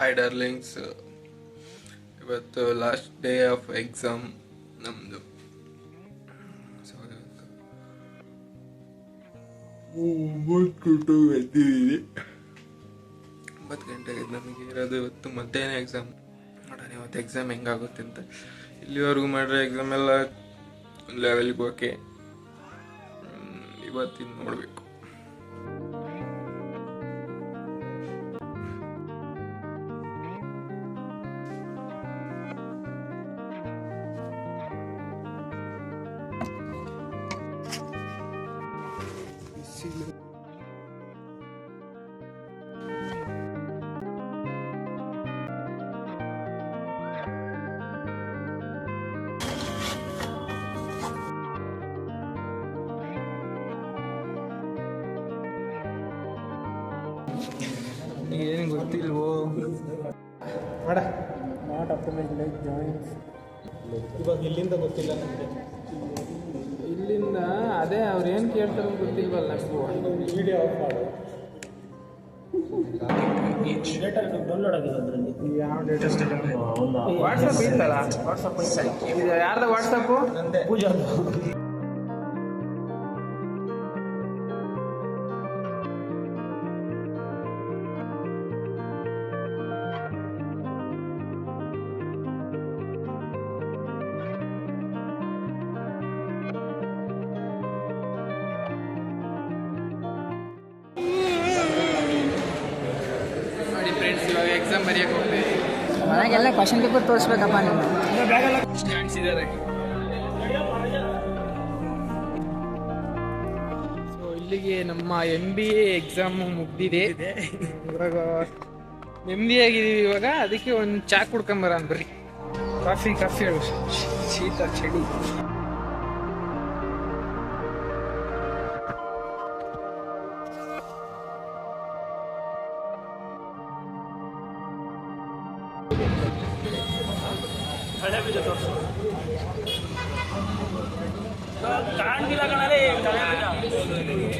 Hi darlings, ಇವತ್ತು last day of exam ನಮ್ಮದು. So ಇವತ್ತು 9 ಗಂಟೆಗೆ ನಮಗೆ ಇರೋದು. ಇವತ್ತು ಮಧ್ಯಾಹ್ನ ಎಕ್ಸಾಮ್. ನೋಡೋಣ ಇವತ್ತು ಎಕ್ಸಾಮ್ ಹೆಂಗಾಗುತ್ತೆ ಅಂತ. ಇಲ್ಲಿವರೆಗೂ ಮಾಡಿರೋ ಎಕ್ಸಾಮ್ ಎಲ್ಲ ಲೆವೆಲ್ಗೆ ಓಕೆ. ಇವತ್ತಿನ ನೋಡಬೇಕು. ಏನು ಗೊತ್ತಿಲ್ವೋ ಮಾಡ ನಾಟ್ ಅಪ್ಕಮಿಂಗ್ ಲೈಕ್ ಜಾಯಿನ್ಸ್. ಇವಾಗ ಇಲ್ಲಿಂದ ಗೊತ್ತಿಲ್ಲ ನನಗೆ. ಇಲ್ಲಿಂದ ಅದೇ ಅವ್ರು ಏನು ಕೇಳ್ತಾರೆ ಗೊತ್ತಿಲ್ವಲ್ಲ ನಮಗೂ. ವಿಡಿಯೋ ಆಫ್ ಮಾಡು. ಡೇಟಾ ಡೌನ್ಲೋಡ್ ಆಗಿದೆ ಅದರಲ್ಲಿ. ಯಾವ ಡೇಟಾ ವಾಟ್ಸಪ್ ಇತ್ತಲ್ಲ, ವಾಟ್ಸಪ್ ಇದು ಯಾರ್ದು ವಾಟ್ಸಪ್ಪು? ನಂದೇ, ಪೂಜಾದು. ನೋಡಿ ಫ್ರೆಂಡ್ಸ್, ಇವಾಗ ಎಕ್ಸಾಮ್ ಬರೆಯಕ್ಕೆ ಹೋಗ್ತೀವಿ. ಮನೆಗೆಲ್ಲ ಕ್ವಶನ್ ಪೇಪರ್ ತೋರಿಸ್ಬೇಕಪ್ಪ ನೀವು. ಸ್ಟ್ಯಾಂಡ್ಸ್ ಇದ್ದಾರೆ. ಸೊ ಇಲ್ಲಿಗೆ ನಮ್ಮ MBA ಎಕ್ಸಾಮು ಮುಗ್ದಿದೆ. ಇವಾಗ ನೆಮ್ಮದಿಯಾಗಿದ್ದೀವಿ. ಇವಾಗ ಅದಕ್ಕೆ ಒಂದು ಚಾ ಕುಡ್ಕೊಂಬರ ಬರ್ರಿ. ಕಾಫಿ ಹೇಳು. ಶೀತ ಚಳಿ. ಕಾಣ್ತಿಲ್ಲ ಕಣಲೇ,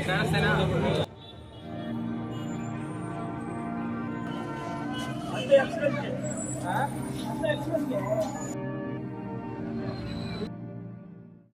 ಕಾಣಿಸ್ತೇನಾ? ಎಕ್ಸ್ಪ್ರೆಸ್ಗೆ